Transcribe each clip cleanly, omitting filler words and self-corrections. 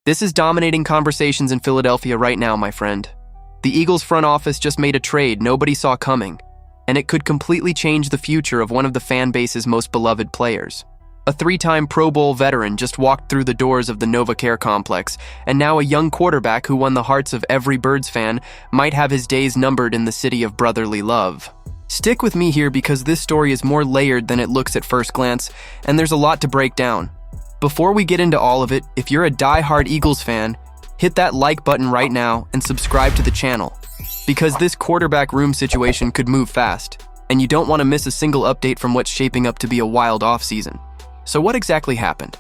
This is dominating conversations in Philadelphia right now, my friend. The Eagles front office just made a trade nobody saw coming, and it could completely change the future of one of the fan base's most beloved players. A three-time Pro Bowl veteran just walked through the doors of the NovaCare complex, and now a young quarterback who won the hearts of every Birds fan might have his days numbered in the city of brotherly love. Stick with me here because this story is more layered than it looks at first glance, and there's a lot to break down. Before we get into all of it, if you're a die-hard Eagles fan, hit that like button right now and subscribe to the channel, because this quarterback room situation could move fast, and you don't want to miss a single update from what's shaping up to be a wild offseason. So what exactly happened?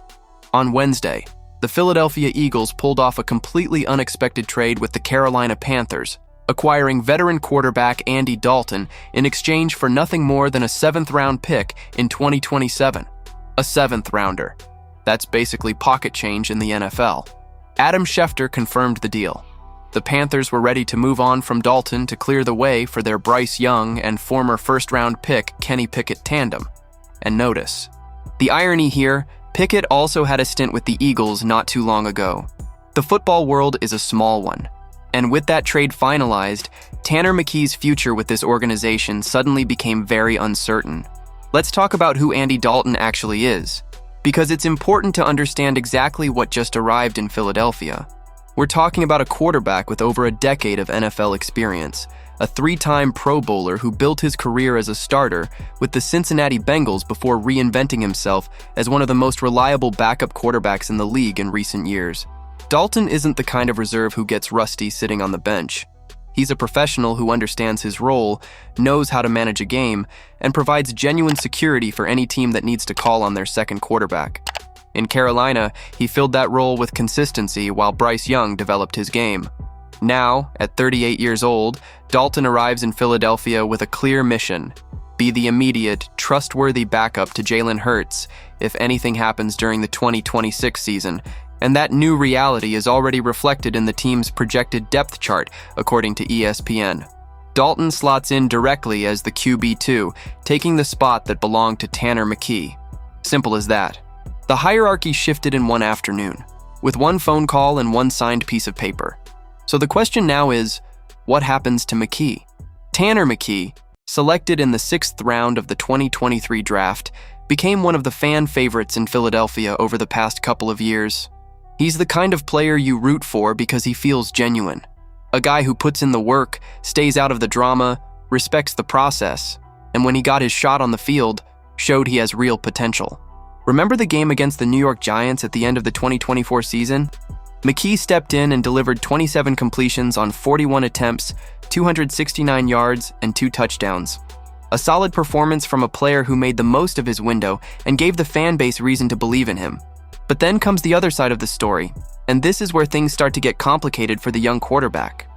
On Wednesday, the Philadelphia Eagles pulled off a completely unexpected trade with the Carolina Panthers, acquiring veteran quarterback Andy Dalton in exchange for nothing more than a 7th-round pick in 2027. A 7th-rounder. That's basically pocket change in the NFL. Adam Schefter confirmed the deal. The Panthers were ready to move on from Dalton to clear the way for their Bryce Young and former first-round pick Kenny Pickett tandem. And notice, the irony here, Pickett also had a stint with the Eagles not too long ago. The football world is a small one, and with that trade finalized, Tanner McKee's future with this organization suddenly became very uncertain. Let's talk about who Andy Dalton actually is, because it's important to understand exactly what just arrived in Philadelphia. We're talking about a quarterback with over a decade of NFL experience, a 3-time Pro Bowler who built his career as a starter with the Cincinnati Bengals before reinventing himself as one of the most reliable backup quarterbacks in the league in recent years. Dalton isn't the kind of reserve who gets rusty sitting on the bench. He's a professional who understands his role, knows how to manage a game, and provides genuine security for any team that needs to call on their second quarterback. In Carolina, he filled that role with consistency while Bryce Young developed his game. Now, at 38 years old, Dalton arrives in Philadelphia with a clear mission: be the immediate, trustworthy backup to Jalen Hurts if anything happens during the 2026 season, and that new reality is already reflected in the team's projected depth chart, according to ESPN. Dalton slots in directly as the QB2, taking the spot that belonged to Tanner McKee. Simple as that. The hierarchy shifted in one afternoon, with one phone call and one signed piece of paper. So the question now is, what happens to McKee? Tanner McKee, selected in the 6th round of the 2023 draft, became one of the fan favorites in Philadelphia over the past couple of years. He's the kind of player you root for because he feels genuine. A guy who puts in the work, stays out of the drama, respects the process, and when he got his shot on the field, showed he has real potential. Remember the game against the New York Giants at the end of the 2024 season? McKee stepped in and delivered 27 completions on 41 attempts, 269 yards, and 2 touchdowns. A solid performance from a player who made the most of his window and gave the fan base reason to believe in him. But then comes the other side of the story, and this is where things start to get complicated for the young quarterback.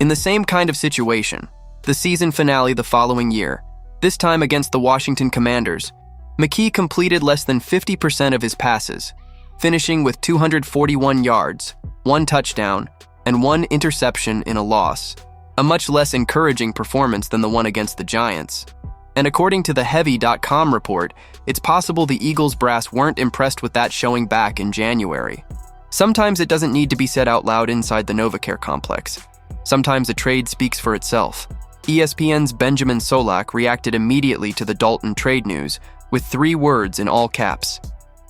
In the same kind of situation, the season finale the following year, this time against the Washington Commanders, McKee completed less than 50% of his passes, finishing with 241 yards, 1 touchdown, and 1 interception in a loss, a much less encouraging performance than the one against the Giants. And according to the Heavy.com report, it's possible the Eagles brass weren't impressed with that showing back in January. Sometimes it doesn't need to be said out loud inside the NovaCare complex. Sometimes a trade speaks for itself. ESPN's Benjamin Solak reacted immediately to the Dalton trade news with 3 words in all caps: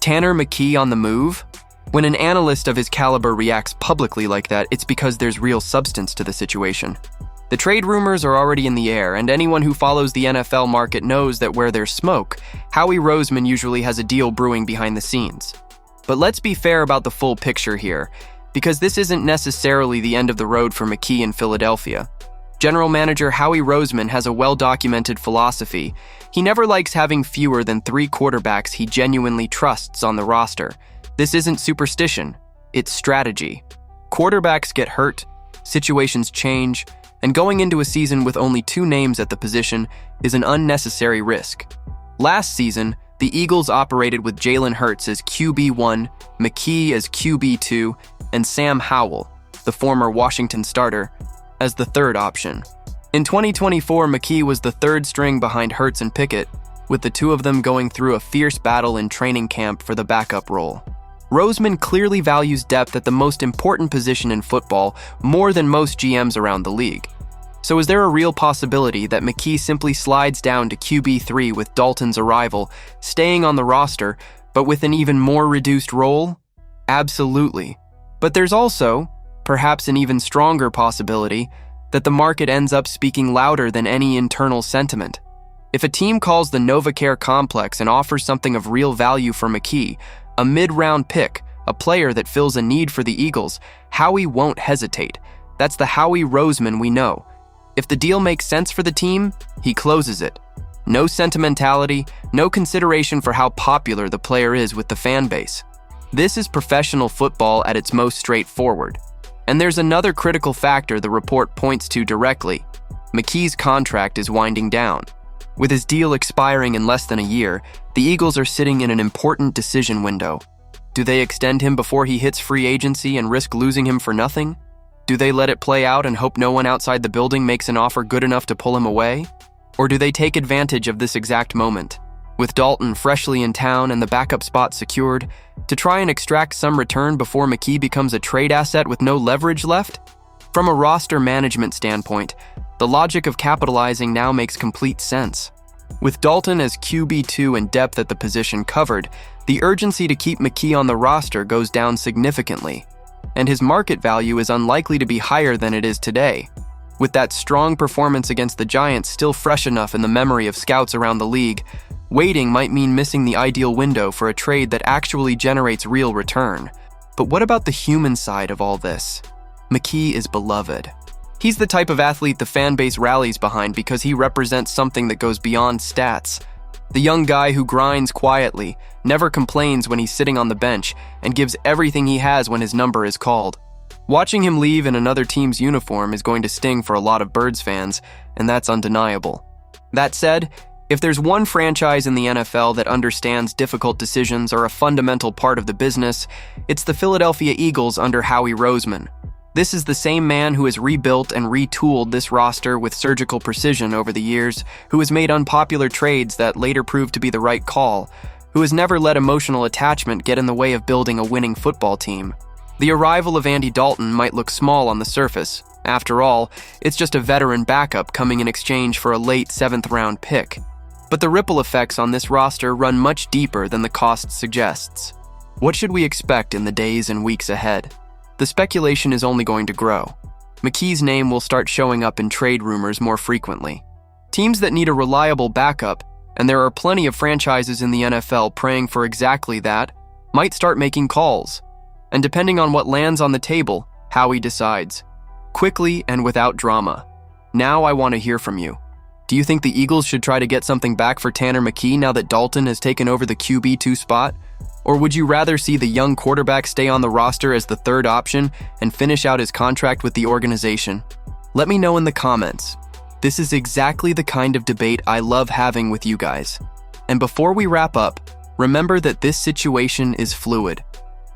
Tanner McKee on the move? When an analyst of his caliber reacts publicly like that, it's because there's real substance to the situation. The trade rumors are already in the air, and anyone who follows the NFL market knows that where there's smoke, Howie Roseman usually has a deal brewing behind the scenes. But let's be fair about the full picture here, because this isn't necessarily the end of the road for McKee in Philadelphia. General Manager Howie Roseman has a well-documented philosophy. He never likes having fewer than 3 quarterbacks he genuinely trusts on the roster. This isn't superstition, it's strategy. Quarterbacks get hurt, situations change, and going into a season with only 2 names at the position is an unnecessary risk. Last season, the Eagles operated with Jalen Hurts as QB1, McKee as QB2, and Sam Howell, the former Washington starter, as the 3rd option. In 2024, McKee was the 3rd string behind Hurts and Pickett, with the 2 of them going through a fierce battle in training camp for the backup role. Roseman clearly values depth at the most important position in football more than most GMs around the league. So is there a real possibility that McKee simply slides down to QB3 with Dalton's arrival, staying on the roster, but with an even more reduced role? Absolutely. But there's also, perhaps an even stronger possibility, that the market ends up speaking louder than any internal sentiment. If a team calls the NovaCare complex and offers something of real value for McKee, a mid-round pick, a player that fills a need for the Eagles, Howie won't hesitate. That's the Howie Roseman we know. If the deal makes sense for the team, he closes it. No sentimentality, no consideration for how popular the player is with the fan base. This is professional football at its most straightforward. And there's another critical factor the report points to directly. McKee's contract is winding down. With his deal expiring in less than a year, the Eagles are sitting in an important decision window. Do they extend him before he hits free agency and risk losing him for nothing? Do they let it play out and hope no one outside the building makes an offer good enough to pull him away? Or do they take advantage of this exact moment, with Dalton freshly in town and the backup spot secured, to try and extract some return before McKee becomes a trade asset with no leverage left? From a roster management standpoint, the logic of capitalizing now makes complete sense. With Dalton as QB2 and depth at the position covered, the urgency to keep McKee on the roster goes down significantly, and his market value is unlikely to be higher than it is today. With that strong performance against the Giants still fresh enough in the memory of scouts around the league, waiting might mean missing the ideal window for a trade that actually generates real return. But what about the human side of all this? McKee is beloved. He's the type of athlete the fan base rallies behind because he represents something that goes beyond stats. The young guy who grinds quietly, never complains when he's sitting on the bench, and gives everything he has when his number is called. Watching him leave in another team's uniform is going to sting for a lot of Birds fans, and that's undeniable. That said, if there's one franchise in the NFL that understands difficult decisions are a fundamental part of the business, it's the Philadelphia Eagles under Howie Roseman. This is the same man who has rebuilt and retooled this roster with surgical precision over the years, who has made unpopular trades that later proved to be the right call, who has never let emotional attachment get in the way of building a winning football team. The arrival of Andy Dalton might look small on the surface. After all, it's just a veteran backup coming in exchange for a late 7th-round pick. But the ripple effects on this roster run much deeper than the cost suggests. What should we expect in the days and weeks ahead? The speculation is only going to grow. McKee's name will start showing up in trade rumors more frequently. Teams that need a reliable backup, and there are plenty of franchises in the NFL praying for exactly that, might start making calls. And depending on what lands on the table, Howie decides. Quickly and without drama. Now I want to hear from you. Do you think the Eagles should try to get something back for Tanner McKee now that Dalton has taken over the QB2 spot? Or would you rather see the young quarterback stay on the roster as the third option and finish out his contract with the organization? Let me know in the comments. This is exactly the kind of debate I love having with you guys. And before we wrap up, remember that this situation is fluid.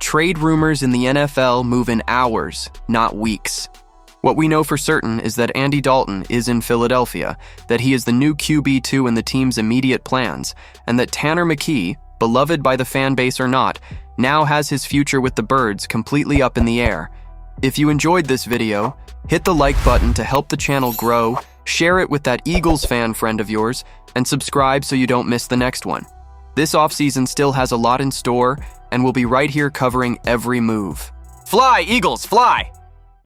Trade rumors in the NFL move in hours, not weeks. What we know for certain is that Andy Dalton is in Philadelphia, that he is the new QB2 in the team's immediate plans, and that Tanner McKee, beloved by the fan base or not, now has his future with the Birds completely up in the air. If you enjoyed this video, hit the like button to help the channel grow, share it with that Eagles fan friend of yours, and subscribe so you don't miss the next one. This offseason still has a lot in store, and we'll be right here covering every move. Fly, Eagles, fly!